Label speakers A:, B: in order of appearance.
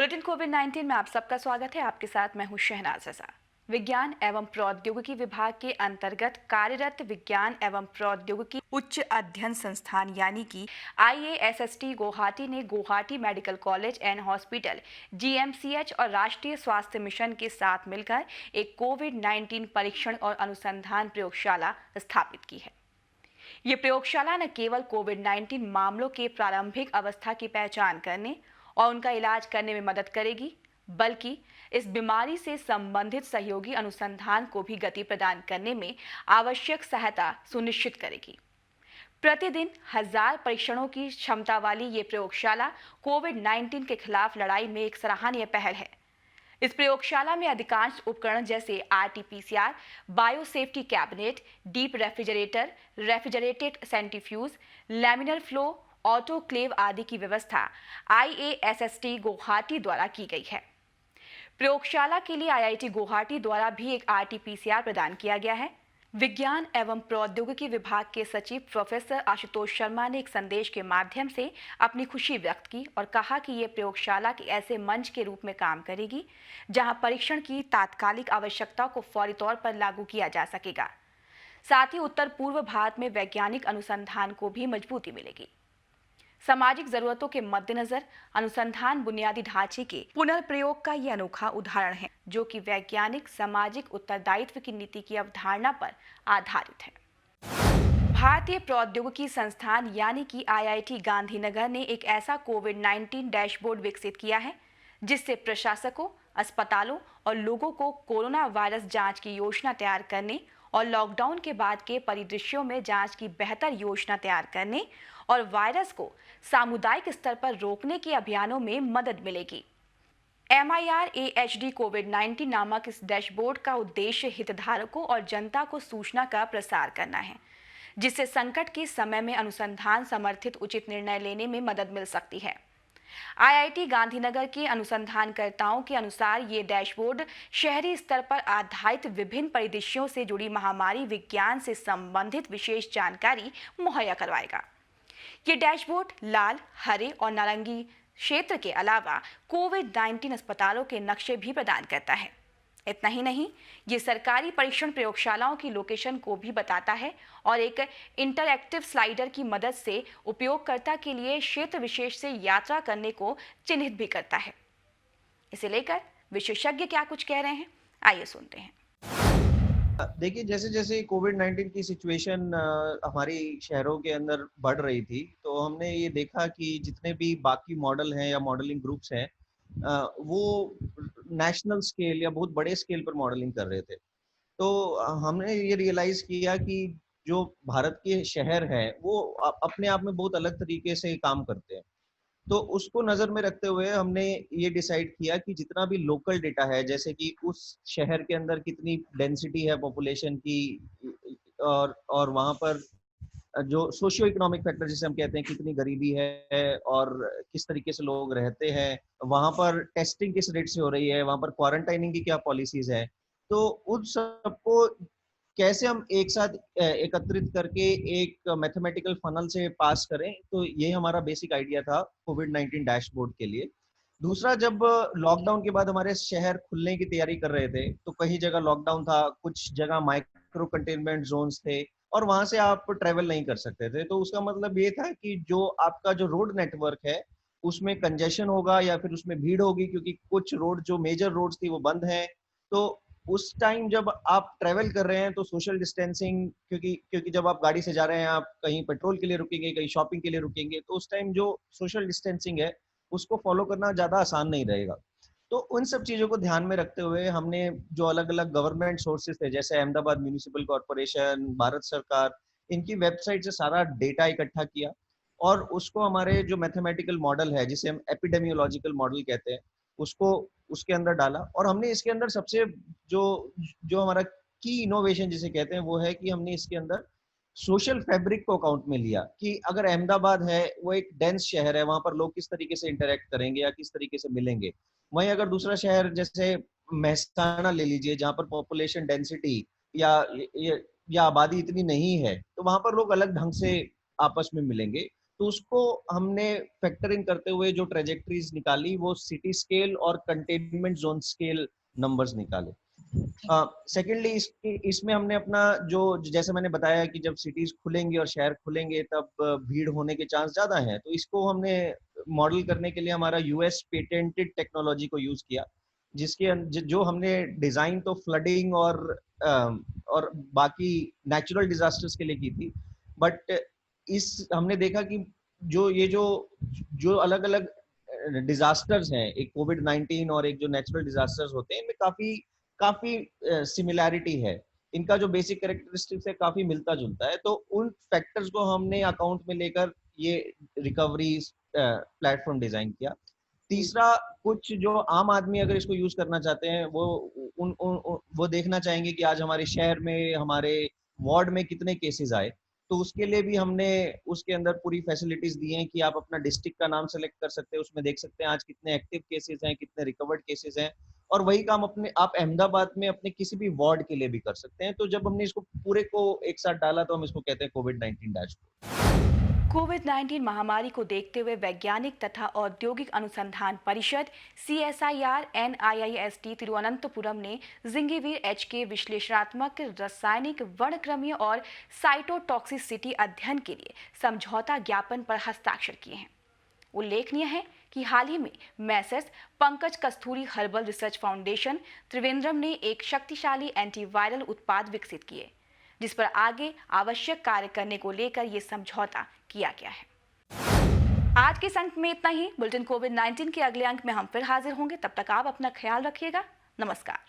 A: Bulletin कोविड-19 में आप सबका स्वागत है। आपके साथ मैं हूं शहनाज रजा। विज्ञान एवं प्रौद्योगिकी विभाग के अंतर्गत कार्यरत विज्ञान एवं प्रौद्योगिकी उच्च अध्ययन संस्थान यानी कि IASST गुवाहाटी ने Guwahati medical college and hospital GMCH और राष्ट्रीय स्वास्थ्य मिशन के साथ मिलकर एक कोविड-19 परीक्षण और अनुसंधान प्रयोगशाला स्थापित की है। ये प्रयोगशाला न केवल कोविड-19 मामलों के प्रारंभिक अवस्था की पहचान करने और उनका इलाज करने में मदद करेगी, बल्कि इस बीमारी से संबंधित सहयोगी अनुसंधान को भी गति प्रदान करने में आवश्यक सहायता सुनिश्चित करेगी। प्रतिदिन 1000 परीक्षणों की क्षमता वाली ये प्रयोगशाला कोविड-19 के खिलाफ लड़ाई में एक सराहनीय पहल है। इस प्रयोगशाला में अधिकांश उपकरण जैसे RT-PCR, biosafety cabinet, deep refrigerator, refrigerated centrifuge, laminar flow, autoclave आदि की व्यवस्था IASST गुवाहाटी द्वारा की गई है। प्रयोगशाला के लिए IIT गुवाहाटी द्वारा भी एक RT-PCR प्रदान किया गया है। विज्ञान एवं प्रौद्योगिकी विभाग के सचिव प्रोफेसर आशुतोष शर्मा ने एक संदेश के माध्यम से अपनी खुशी व्यक्त की और कहा कि ये प्रयोगशाला के ऐसे मंच के रूप में काम करेगी जहां परीक्षण की तात्कालिक आवश्यकता को फौरी तौर पर लागू किया जा सकेगा। साथ ही उत्तर पूर्व भारत में वैज्ञानिक अनुसंधान को भी मजबूती मिलेगी। सामाजिक जरूरतों के मद्देनजर अनुसंधान बुनियादी ढांचे के पुनर्प्रयोग का यह अनोखा उदाहरण है, जो कि वैज्ञानिक सामाजिक उत्तरदायित्व की नीति की अवधारणा पर आधारित है। भारतीय प्रौद्योगिकी संस्थान यानी कि IIT गांधीनगर ने एक ऐसा कोविड-19 डैशबोर्ड विकसित किया है जिससे प्रशासकों, अस्पतालों और लोगों को कोरोना वायरस जांच की योजना तैयार करने और लॉकडाउन के बाद के परिदृश्यों में जांच की बेहतर योजना तैयार करने और वायरस को सामुदायिक स्तर पर रोकने के अभियानों में मदद मिलेगी। MIRAHD कोविड-19 नामक इस डैशबोर्ड का उद्देश्य हितधारकों और जनता को सूचना का प्रसार करना है, जिससे संकट के समय में अनुसंधान समर्थित उचित निर्णय लेने में मदद मिल सकती है। IIT गांधीनगर के अनुसंधानकर्ताओं के अनुसार ये डैशबोर्ड शहरी स्तर पर आधारित विभिन्न परिदृश्यों से जुड़ी महामारी विज्ञान से संबंधित विशेष जानकारी मुहैया करवाएगा। ये डैशबोर्ड लाल, हरे और नारंगी क्षेत्र के अलावा कोविड-19 अस्पतालों के नक्शे भी प्रदान करता है। इतना ही नहीं, ये सरकारी परीक्षण प्रयोगशालाओं की लोकेशन को भी बताता है और एक इंटरैक्टिव स्लाइडर की मदद से उपयोगकर्ता के लिए क्षेत्र विशेष से यात्रा करने को चिन्हित भी करता है। इसे लेकर विशेषज्ञ क्या कुछ कह रहे हैं, आइए सुनते हैं।
B: देखिए, जैसे जैसे कोविड-19 की सिचुएशन हमारी शहरों के अंदर बढ़ रही थी, तो हमने ये देखा कि जितने भी बाकी मॉडल हैं या मॉडलिंग ग्रुप्स हैं, वो नेशनल स्केल या बहुत बड़े स्केल पर मॉडलिंग कर रहे थे। तो हमने ये रियलाइज़ किया कि जो भारत के शहर हैं, वो अपने आप में बहुत अलग तरीके से काम करते हैं। तो उसको नज़र में रखते हुए हमने ये डिसाइड किया कि जितना भी लोकल डेटा है, जैसे कि उस शहर के अंदर कितनी डेंसिटी है पॉपुलेशन की, और वहाँ पर जो सोशियो इकोनॉमिक फैक्टर जिसे हम कहते हैं, कितनी गरीबी है और किस तरीके से लोग रहते हैं, वहाँ पर टेस्टिंग किस रेट से हो रही है, वहाँ पर क्वारंटाइनिंग की क्या पॉलिसीज है, तो उन सबको कैसे हम एक साथ एकत्रित करके एक मैथमेटिकल फनल से पास करें, तो ये हमारा बेसिक आइडिया था कोविड-19 डैशबोर्ड के लिए। दूसरा, जब लॉकडाउन के बाद हमारे शहर खुलने की तैयारी कर रहे थे, तो कई जगह लॉकडाउन था, कुछ जगह माइक्रो कंटेनमेंट जोन्स थे और वहां से आप ट्रेवल नहीं कर सकते थे। तो उसका मतलब ये था कि जो आपका जो रोड नेटवर्क है, उसमें कंजेशन होगा या फिर उसमें भीड़ होगी, क्योंकि कुछ रोड जो मेजर रोड्स थी वो बंद हैं। तो उस टाइम जब आप ट्रेवल कर रहे हैं तो सोशल डिस्टेंसिंग, क्योंकि क्योंकि जब आप गाड़ी से जा रहे हैं, आप कहीं पेट्रोल के लिए रुकेंगे, कहीं शॉपिंग के लिए रुकेंगे, तो उस टाइम जो सोशल डिस्टेंसिंग है उसको फॉलो करना ज़्यादा आसान नहीं रहेगा। तो उन सब चीज़ों को ध्यान में रखते हुए हमने जो अलग-अलग गवर्नमेंट सोर्सेज़ थे, जैसे अहमदाबाद म्युनिसिपल कॉर्पोरेशन, भारत सरकार, इनकी वेबसाइट से सारा डेटा इकट्ठा किया और उसको हमारे जो मैथमेटिकल मॉडल है, जिसे हम एपिडेमियोलॉजिकल मॉडल कहते हैं, उसको उसके अंदर डाला। और हमने इसके अंदर सबसे जो जो हमारा की इनोवेशन जिसे कहते हैं, वो है कि हमने इसके अंदर सोशल फैब्रिक को अकाउंट में लिया कि अगर अहमदाबाद है, वो एक डेंस शहर है, वहां पर लोग किस तरीके से इंटरेक्ट करेंगे या किस तरीके से मिलेंगे। वहीं अगर दूसरा शहर जैसे मेहसाना ले लीजिए, जहाँ पर पॉपुलेशन डेंसिटी या या, या आबादी इतनी नहीं है, तो वहां पर लोग अलग ढंग से आपस में मिलेंगे। तो उसको हमने फैक्टर इन करते हुए जो ट्रेजेक्टरीज निकाली वो सिटी स्केल और कंटेनमेंट जोन स्केल नंबर्स निकाले। सेकेंडली इसमें हमने अपना जो जैसे मैंने बताया कि जब सिटीज खुलेंगे और शहर खुलेंगे तब भीड़ होने के चांस ज्यादा हैं, तो इसको हमने मॉडल करने के लिए हमारा यूएस पेटेंटेड टेक्नोलॉजी को यूज किया, जो हमने डिजाइन तो फ्लडिंग और बाकी नेचुरल डिजास्टर्स के लिए की थी, बट इस हमने देखा कि जो जो अलग अलग डिजास्टर्स हैं, एक कोविड-19 और एक जो नेचुरल डिजास्टर्स होते हैं, इनमें काफी काफी सिमिलैरिटी है। इनका जो बेसिक कैरेक्टरिस्टिक्स है काफी मिलता जुलता है, तो उन फैक्टर्स को हमने अकाउंट में लेकर ये रिकवरी प्लेटफॉर्म डिजाइन किया। तीसरा, कुछ जो आम आदमी अगर इसको यूज करना चाहते हैं वो वो देखना चाहेंगे कि आज हमारे शहर में, हमारे वार्ड में कितने केसेस आए, तो उसके लिए भी हमने उसके अंदर पूरी फैसिलिटीज दी हैं कि आप अपना डिस्ट्रिक्ट का नाम सेलेक्ट कर सकते हैं, उसमें देख सकते हैं आज कितने एक्टिव केसेस हैं, कितने रिकवर्ड केसेस हैं, और वही काम अपने आप अहमदाबाद में अपने किसी भी वार्ड के लिए भी कर सकते हैं। तो जब हमने इसको पूरे को एक साथ डाला तो हम इसको कहते हैं कोविड-19 डैशबोर्ड।
A: कोविड-19 महामारी को देखते हुए वैज्ञानिक तथा औद्योगिक अनुसंधान परिषद CSIR NIIST तिरुवनंतपुरम ने जिंगीवीर एच के विश्लेषणात्मक रासायनिक वर्णक्रमीय और साइटोटॉक्सिसिटी अध्ययन के लिए समझौता ज्ञापन पर हस्ताक्षर किए हैं। उल्लेखनीय है कि हाल ही में मैसर्स पंकज कस्तूरी हर्बल रिसर्च फाउंडेशन त्रिवेंद्रम ने एक शक्तिशाली एंटीवायरल उत्पाद विकसित किए, जिस पर आगे आवश्यक कार्य करने को लेकर यह समझौता किया गया है। आज के अंक में इतना ही। बुलेटिन कोविड-19 के अगले अंक में हम फिर हाजिर होंगे। तब तक आप अपना ख्याल रखिएगा। नमस्कार।